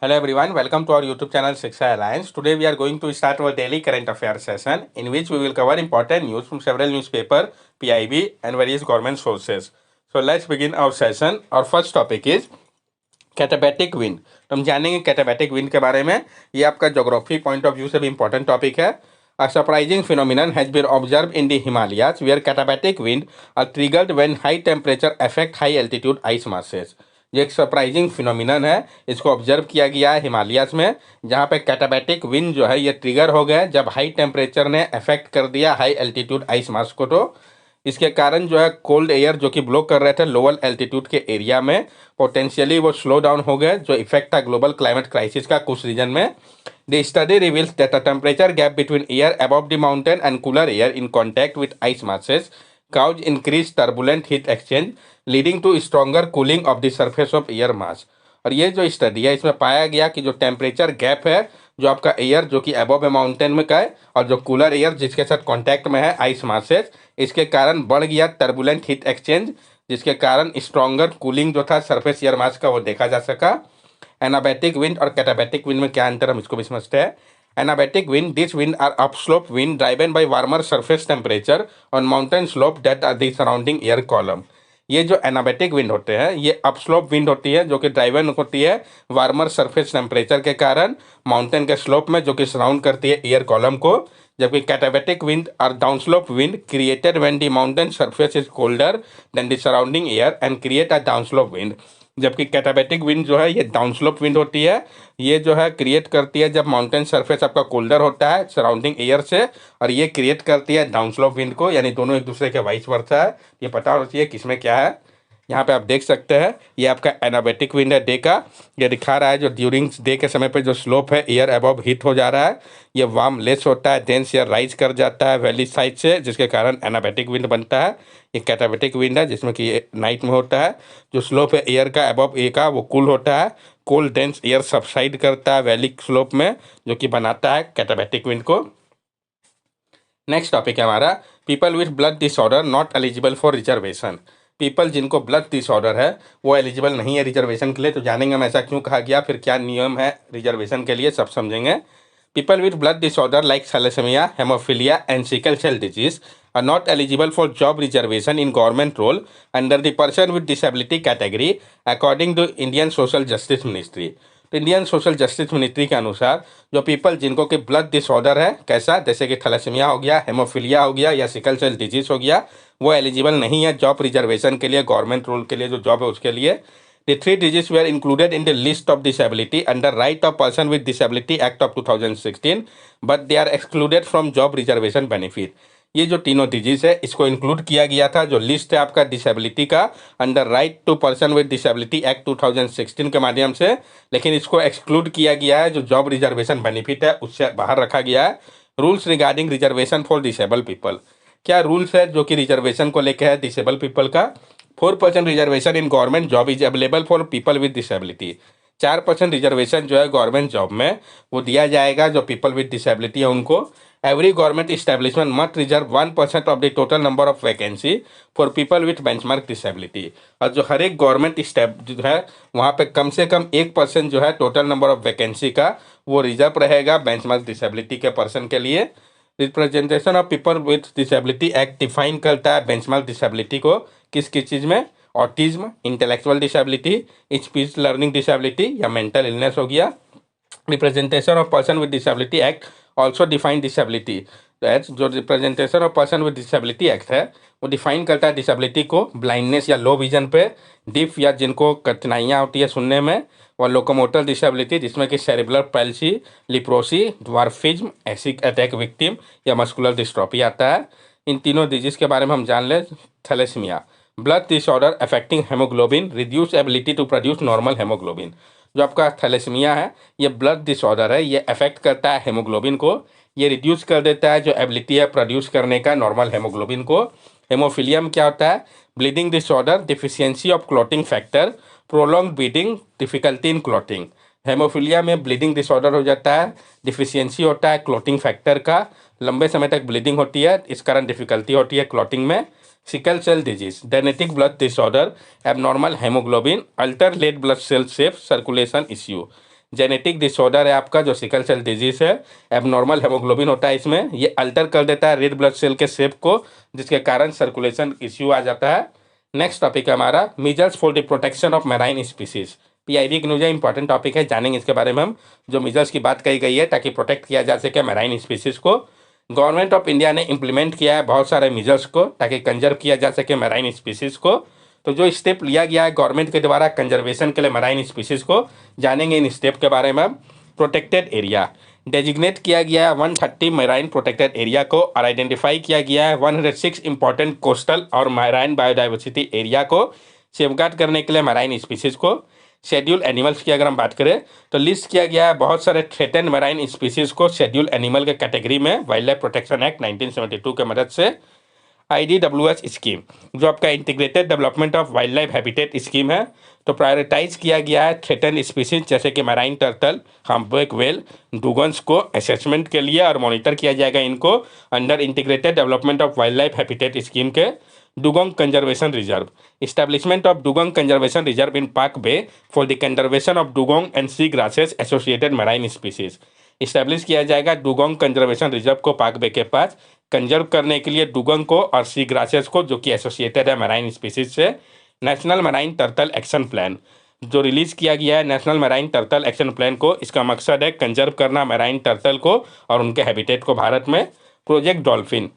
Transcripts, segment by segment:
Hello everyone, welcome to our YouTube channel Shiksha Alliance. Today we are going to start our daily current affairs session in which we will cover important news from several newspaper, PIB and various government sources. So let's begin our session. Our first topic is katabatic wind. तो हम जानेंगे कैटाबैटिक wind के बारे में। ये आपका geography point of view से भी इंपॉर्टेंट टॉपिक है। A surprising phenomenon has been observed in the Himalayas where katabatic wind are triggered when high temperature affect high altitude ice masses. ये एक सरप्राइजिंग फिनोमिनन है, इसको ऑब्जर्व किया गया है हिमालयास में, जहाँ पे कैटाबैटिक विंड जो है ये ट्रिगर हो गया जब हाई टेम्परेचर ने अफेक्ट कर दिया हाई एल्टीट्यूड आइस मास को। तो इसके कारण जो है कोल्ड एयर जो कि ब्लो कर रहे थे लोअर एल्टीट्यूड के एरिया में, पोटेंशियली वो स्लो डाउन हो गए, जो इफेक्ट था ग्लोबल क्लाइमेट क्राइसिस का कुछ रीजन में। The study reveals that the temperature gap between air above the mountain and cooler air in contact with ice masses cause increase turbulent heat exchange leading to stronger cooling of the surface of air mass. और ये जो study है इसमें पाया गया कि जो temperature gap है जो आपका एयर जो कि अबव माउंटेन में का है और जो कूलर एयर जिसके साथ कांटेक्ट में है आइस मासेस, इसके कारण बढ़ गया टर्बुलेंट हीट एक्सचेंज, जिसके कारण स्ट्रॉन्गर कूलिंग जो था सरफेस एयर मास का वो देखा जा सका। एनाबैटिक विंड और कैटाबैटिक विंड में क्या अंतर हम इसको भी समझते हैं। Anabatic wind, this wind are upslope wind driven by warmer surface temperature on mountain slope that are the surrounding air column. ये जो एनाबैटिक विंड होते हैं ये अपस्लोप विंड होती है जो कि ड्राइवन होती है वार्मर सरफेस टेम्परेचर के कारण माउंटेन के स्लोप में जो कि सराउंड करती है एयर कॉलम को। जबकि katabatic wind are downslope wind created when the mountain surface is colder than the surrounding air and create a downslope wind. जबकि कैटाबैटिक विंड जो है ये डाउनस्लोप विंड होती है, ये जो है क्रिएट करती है जब माउंटेन सरफेस आपका कोल्डर होता है सराउंडिंग एयर से, और ये क्रिएट करती है डाउनस्लोप विंड को, यानी दोनों एक दूसरे के वाइस वर्सा है। ये पता होना चाहिए किसमें क्या है। यहाँ पे आप देख सकते हैं ये आपका एनाबैटिक विंड है डे का, ये दिखा रहा है जो ड्यूरिंग डे के समय पे जो स्लोप है एयर अबव हीट हो जा रहा है, ये वार्म लेस होता है, देंस एयर राइज कर जाता है वैली साइड से, जिसके कारण एनाबैटिक विंड बनता है। ये कैटाबैटिक विंड है जिसमें कि नाइट में होता है, जो स्लोप है एयर का अबव ए का वो कूल होता है, कोल्ड डेंस एयर सबसाइड करता है वैली स्लोप में, जो कि बनाता है कैटाबैटिक विंड को। नेक्स्ट टॉपिक है हमारा people with blood disorder not eligible for reservation. People जिनको ब्लड डिसऑर्डर है वो एलिजिबल नहीं है रिजर्वेशन के लिए। तो जानेंगे हम ऐसा क्यों कहा गया, फिर क्या नियम है रिजर्वेशन के लिए, सब समझेंगे। People with blood disorder like thalassaemia, haemophilia and sickle cell disease are not eligible for job reservation in government role under the person with disability category according to Indian Social Justice Ministry। तो Indian social justice ministry के अनुसार जो people जिनको कि blood disorder है कैसा, जैसे कि थैलेसेमिया हो गया, हेमोफीलिया हो गया या सिकल सेल डिजीज हो गया, वो एलिजिबल नहीं है जॉब रिजर्वेशन के लिए, गवर्नमेंट रोल के लिए जो जॉब है उसके लिए। The three diseases were included in the list of disability under Right of Person with Disability Act of 2016, but they are excluded from job reservation benefit। ये जो तीनों डिजीज है इसको इंक्लूड किया गया था जो लिस्ट है आपका डिसेबिलिटी का under right to person with disability act 2016 के माध्यम से, लेकिन इसको एक्सक्लूड किया गया है, जो जॉब रिजर्वेशन बेनिफिट है उससे बाहर रखा गया है। Rules regarding reservation for disable people, क्या रूल्स है जो कि रिजर्वेशन को लेकर है डिसेबल पीपल का। 4% reservation in government job is available for people with disability. 4% reservation जो है गवर्नमेंट जॉब में वो दिया जाएगा जो पीपल विद डिसेबिलिटी है उनको। Every government establishment must reserve 1% of the total number of vacancy for people with benchmark disability. और जो हर एक गवर्नमेंट स्टेप जो है वहाँ पे कम से कम 1% जो है टोटल नंबर ऑफ वैकेंसी का वो रिजर्व रहेगा बेंचमार्क डिसेबिलिटी के पर्सन के लिए। Representation of people with disability act define करता है बेंचमार्क डिसेबिलिटी को किस किस चीज़ में, autism, intellectual disability, speech learning disability या मेंटल इलनेस हो गया। Representation of person with disability act also define disability, जो representation of person with disability act है वो डिफाइन करता है डिसेबिलिटी को ब्लाइंडनेस या लो विजन पे, डिफ या जिनको कठिनाइयाँ होती है सुनने में, और लोकोमोटर डिसेबिलिटी जिसमें कि cerebral palsy, leprosy, dwarfism, acid attack victim या मस्कुलर डिस्ट्रॉफी आता है। इन तीनों डिजीज के बारे में हम जान लें। Thalassaemia, blood disorder affecting haemoglobin, reduce ability to produce normal haemoglobin. जो आपका थैलेसीमिया है ये ब्लड डिसऑर्डर है, ये अफेक्ट करता है हेमोग्लोबिन को, ये रिड्यूस कर देता है जो एबिलिटी है प्रोड्यूस करने का नॉर्मल हेमोग्लोबिन को। हेमोफीलिया में क्या होता है, bleeding disorder, deficiency of clotting factor, prolong bleeding, difficulty in clotting. Haemophilia में ब्लीडिंग डिसऑर्डर हो जाता है, डिफिशियंसी होता है क्लॉटिंग फैक्टर का, लंबे समय तक ब्लीडिंग होती है, इस कारण डिफिकल्टी होती है क्लॉटिंग में। Sickle cell disease, genetic blood disorder, abnormal haemoglobin, alter late blood cell shape, circulation issue. Genetic disorder है आपका जो सिकल सेल डिजीज है, एबनॉर्मल हेमोग्लोबिन होता है इसमें, ये अल्टर कर देता है रेड ब्लड सेल के शेप को, जिसके कारण सर्कुलेशन इश्यू आ जाता है। नेक्स्ट टॉपिक है हमारा measles for the protection of marine species. PIB की न्यूज है, इंपॉर्टेंट टॉपिक है, जानेंगे इसके बारे में हम, जो मीजल्स की बात कही गई है ताकि प्रोटेक्ट किया जा सके मैराइन स्पीसीज को। गवर्नमेंट ऑफ इंडिया ने इंप्लीमेंट किया है बहुत सारे मीजल्स को ताकि कंजर्व किया जा सके मैराइन स्पीसीज को। तो जो स्टेप लिया गया है गवर्नमेंट के द्वारा कंजर्वेशन के लिए मैराइन स्पीसीज को, जानेंगे इन स्टेप के बारे में हम। प्रोटेक्टेड एरिया डेजिग्नेट किया गया है 130 मैराइन प्रोटेक्टेड एरिया को, और आइडेंटिफाई किया गया है 106 इंपॉर्टेंट कोस्टल और मैराइन बायोडाइवर्सिटी एरिया को सेफगार्ड करने के लिए मैराइन स्पीसीज को। शेड्यूल एनिमल्स की अगर हम बात करें तो लिस्ट किया गया है बहुत सारे थ्रेटन मैराइन स्पीसीज को शेड्यूल एनिमल के कैटेगरी में वाइल्ड लाइफ प्रोटेक्शन एक्ट 1972 के मदद से। IDWH स्कीम जो आपका integrated development of wildlife habitat scheme है, तो प्रायोरिटाइज किया गया है थ्रेटन स्पीसीज जैसे कि marine turtle, humpback whale, dugongs को असेसमेंट के लिए, और मॉनिटर किया जाएगा इनको under integrated development of wildlife habitat scheme के। Dugong conservation reserve establishment of dugong conservation reserve in Palk bay for the conservation of dugong and sea grasses associated marine species. Establish किया जाएगा dugong conservation reserve को पाक बे के पास conserve करने के लिए dugong को और सी ग्रासेस को जो कि एसोसिएटेड है मैराइन स्पीसीज से। National marine turtle action plan जो रिलीज किया गया है national marine turtle action plan को, इसका मकसद है कंजर्व करना मैराइन टर्टल को और उनके हैबिटेट को भारत में। प्रोजेक्ट डॉल्फिन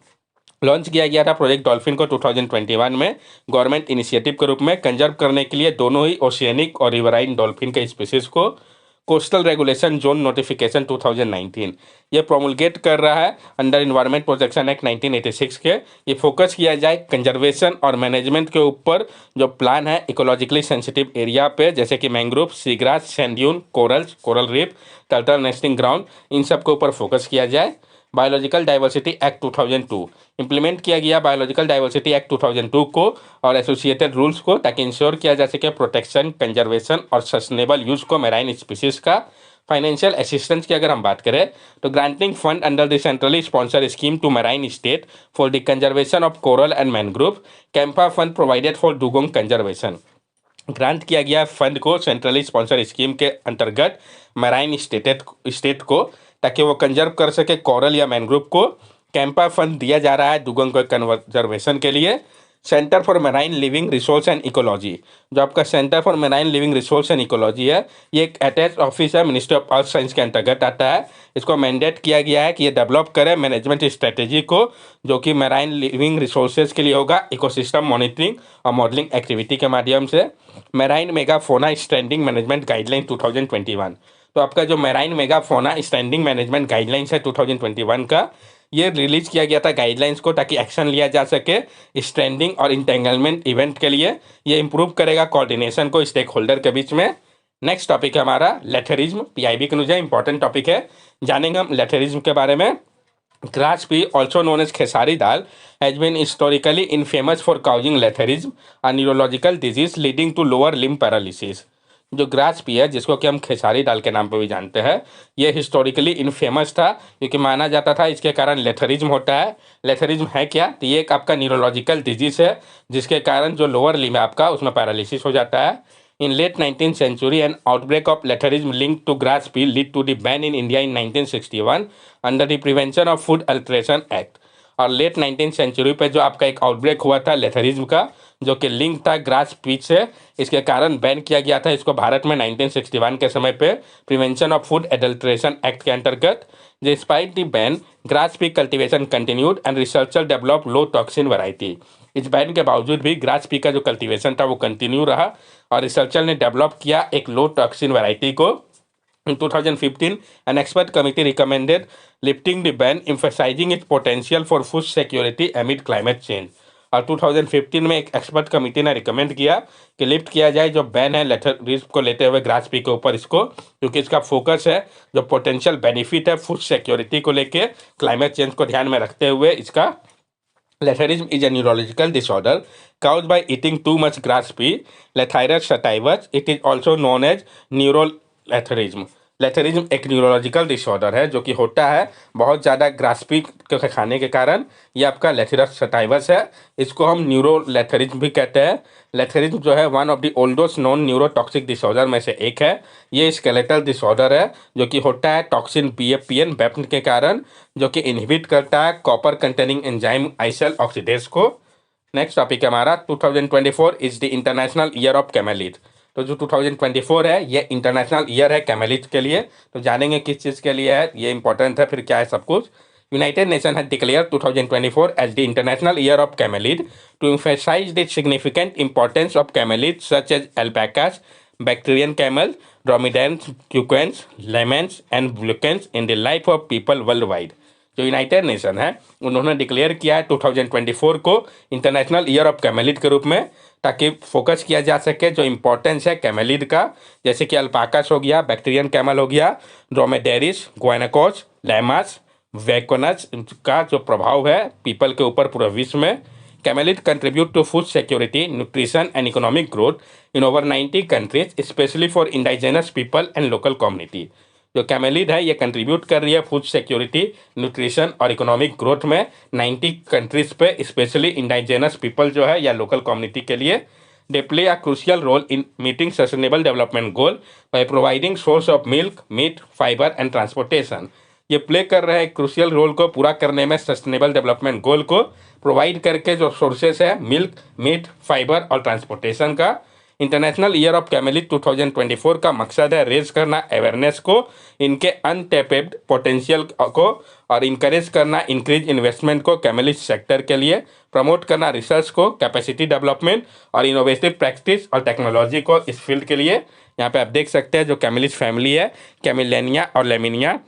लॉन्च किया गया था प्रोजेक्ट डॉल्फिन को 2021 में गवर्नमेंट इनिशिएटिव के रूप में कंजर्व करने के लिए दोनों ही ओशियनिक और रिवराइन डॉल्फिन के स्पीसीज को। कोस्टल रेगुलेशन जोन नोटिफिकेशन 2019 ये प्रोमुलगेट कर रहा है अंडर इन्वायरमेंट प्रोटेक्शन एक्ट 1986 के। ये फोकस किया जाए कंजर्वेशन और मैनेजमेंट के ऊपर, जो प्लान है इकोलॉजिकली सेंसिटिव एरिया पे जैसे कि mangrove, seagrass, sand dune, corals, coral reef, turtle nesting ground, इन सब के ऊपर फोकस किया जाए। बायोलॉजिकल डाइवर्सिटी एक्ट 2002 इंप्लीमेंट किया गया बायोलॉजिकल डाइवर्सिटी एक्ट 2002 को और एसोसिएटेड रूल्स को ताकि इंश्योर किया जा सके प्रोटेक्शन, कंजर्वेशन और सस्टेनेबल यूज को मैराइन स्पीसीज का। फाइनेंशियल असिस्टेंस की अगर हम बात करें तो granting fund under the centrally sponsor scheme to marine state for the conservation of coral and mangrove, CAMPA fund provided for dugong conservation. Grant किया गया फंड को सेंट्रली स्पॉन्सर स्कीम के अंतर्गत मैराइन स्टेट को ताकि वो कंजर्व कर सके कोरल या मैनग्रोव को। कैंपा फंड दिया जा रहा है डुगोंग को कंजर्वेशन के लिए। Centre for marine living resource and ecology जो आपका centre for marine living resource and ecology है, ये एक अटैच ऑफिस है मिनिस्ट्री ऑफ अर्थ साइंस के अंतर्गत आता है। इसको मैंडेट किया गया है कि ये डेवलप करे मैनेजमेंट स्ट्रेटेजी को जो कि मैराइन लिविंग रिसोर्सेज के लिए होगा, इकोसिस्टम मॉनिटरिंग और मॉडलिंग एक्टिविटी के माध्यम से। मैराइन मेगाफोना स्टैंडिंग मैनेजमेंट गाइडलाइन 2021 तो आपका जो मैराइन मेगाफोना स्टैंडिंग मैनेजमेंट गाइडलाइंस है 2021 का, ये रिलीज किया गया था गाइडलाइंस को ताकि एक्शन लिया जा सके स्ट्रेंडिंग और इंटेंगलमेंट इवेंट के लिए। ये इंप्रूव करेगा कोऑर्डिनेशन को स्टेक होल्डर के बीच में। नेक्स्ट टॉपिक है हमारा लेथरिज्म। पीआईबी के नुजे इंपॉर्टेंट टॉपिक है, जानेंगे हम लेथरिज्म के बारे में। Grass pea also known as khesari dal has been historically infamous for causing lathyrism, a neurological disease leading to lower limb paralysis. जो ग्रास पी है जिसको कि हम खेसारी दाल के नाम पे भी जानते हैं, ये हिस्टोरिकली इनफेमस था क्योंकि माना जाता था इसके कारण लेथरिज्म होता है। लेथरिज्म है क्या, तो ये एक आपका न्यूरोलॉजिकल डिजीज है जिसके कारण जो लोअर लिम्ब है आपका उसमें पैरालिसिस हो जाता है। In late 19th century, an outbreak of letharism linked to grass peel led to the ban in India in 1961 under the Prevention of Food Alteration Act। और लेट 19th सेंचुरी पे जो आपका एक आउटब्रेक हुआ था लेथरिज्म का जो कि लिंक था ग्रास पीच से, इसके कारण बैन किया गया था इसको भारत में 1961 के समय पे prevention of food adulteration act के अंतर्गत। Despite the ban grass P cultivation continued and researcher develop low toxin variety. इस बैन के बावजूद भी ग्रास पी का जो कल्टीवेशन था वो कंटिन्यू रहा और रिसर्चर ने डेवलप किया एक लो टॉक्सिन वैरायटी को। In 2015, an expert committee recommended lifting the ban, emphasizing its potential for food security amid climate change। और 2015 में एक एक्सपर्ट कमेटी ने रिकमेंड किया कि लिफ्ट किया जाए जो बैन है लेथरिज्म को लेते हुए ग्रास पी के ऊपर इसको, क्योंकि इसका फोकस है जो पोटेंशियल बेनिफिट है फूड सिक्योरिटी को लेके क्लाइमेट चेंज को ध्यान में रखते हुए इसका। Letharism is a neurological disorder caused by eating too much grass pea, Lathyrus sativus. It is also known as neuroletharism। लेथरिज्म एक न्यूरोलॉजिकल डिसऑर्डर है जो कि होता है बहुत ज़्यादा ग्रास्पिंग के खाने के कारण। ये आपका लेथेरस सटाइवस है, इसको हम न्यूरोलेथरिज्म भी कहते हैं। लेथरिज्म जो है one of the oldest non neurotoxic disorder में से एक है। ये स्केलेटल डिसऑर्डर है जो कि होता है टॉक्सिन BFPN बेप्न के कारण, जो कि इनहिबिट करता है copper containing enzyme lysyl oxidase को। नेक्स्ट टॉपिक है हमारा 2024 is the international year of camelid. तो जो 2024 है ये इंटरनेशनल ईयर है कैमेलिड के लिए। तो जानेंगे किस चीज़ के लिए है, ये इंपॉर्टेंट है, फिर क्या है सब कुछ। United Nations has declared 2024 as the International Year of Camelid to emphasize the significant importance of camelids such as alpacas, Bactrian camels, dromedars, toucans, lemurs, and vulcans in the life of people worldwide। जो United nation है उन्होंने declare किया है 2024 को international year of कैमेलिड के रूप में, ताकि फोकस किया जा सके जो इम्पोर्टेंस है कैमेलिड का, जैसे कि अल्पाकास हो गया, बैक्टीरियन कैमल हो गया, ड्रोमेडेरिस, गुआनाकोस, लैमास, वैकोनस का जो प्रभाव है पीपल के ऊपर पूरे विश्व में। Camelid contribute to food security, nutrition and economic growth in over 90 countries specially for indigenous people and local community. जो कैमेलिड है ये कंट्रीब्यूट कर रही है फूड सिक्योरिटी, न्यूट्रिशन और इकोनॉमिक ग्रोथ में 90 कंट्रीज पे, स्पेशली इंडाइजेनस पीपल जो है या लोकल कम्युनिटी के लिए। They play a crucial role in meeting sustainable development goal by providing source of milk, meat, fiber and transportation। ये प्ले कर रहे हैं क्रूशियल रोल को पूरा करने में सस्टेनेबल डेवलपमेंट गोल को प्रोवाइड करके, जो सोर्सेस है मिल्क, मीट, फाइबर और ट्रांसपोर्टेशन का। इंटरनेशनल ईयर ऑफ कैमेलिड 2024 का मकसद है रेज करना अवेयरनेस को, इनके अनटैप्ड पोटेंशियल को, और इनकरेज करना इंक्रीज इन्वेस्टमेंट को कैमेलिड सेक्टर के लिए, प्रमोट करना रिसर्च को, कैपेसिटी डेवलपमेंट और इनोवेटिव प्रैक्टिस और टेक्नोलॉजी को इस फील्ड के लिए। यहाँ पे आप देख सकते हैं जो कैमेलिड फैमिली है, कैमिलेनिया और लेमिनिया।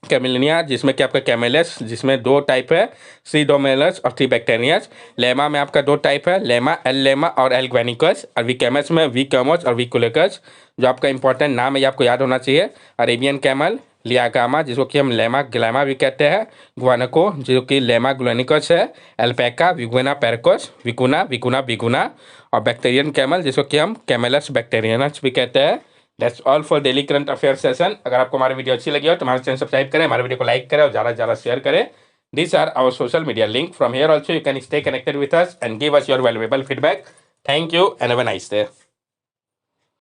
कैमिलिनिया जिसमें कि आपका कैमेलस जिसमें 2 टाइप है, सीडोमेलस और थ्रीबैक्टेरियस। लेमा में आपका 2 टाइप है, लेमा एल लेमा और एल ग्वेनिकस। और विकेमस में विकमस और विकुलेकस। जो आपका इंपॉर्टेंट नाम है ये आपको याद होना चाहिए, अरेबियन कैमल, लियागामा जिसको कि हम लेमा ग्लैमा भी कहते हैं, गुआनाको जो कि लेमा ग्लोनिकस है, एल्पैका विगुना पेरकोस, विकुना विकुना बिगुना, और बैक्टीरियन कैमल जिसको कि हम कैमेलस बैक्टीरियनस भी कहते हैं। That's all for daily current affair session. अगर आपको हमारी वीडियो अच्छी लगी हो तो हमारे चैनल सब्सक्राइब करें, हमारे वीडियो को लाइक करें और ज़्यादा से ज़्यादा शेयर करें। These are our social media link. From here also you can stay connected with us and give us your valuable feedback. Thank you and have a nice day.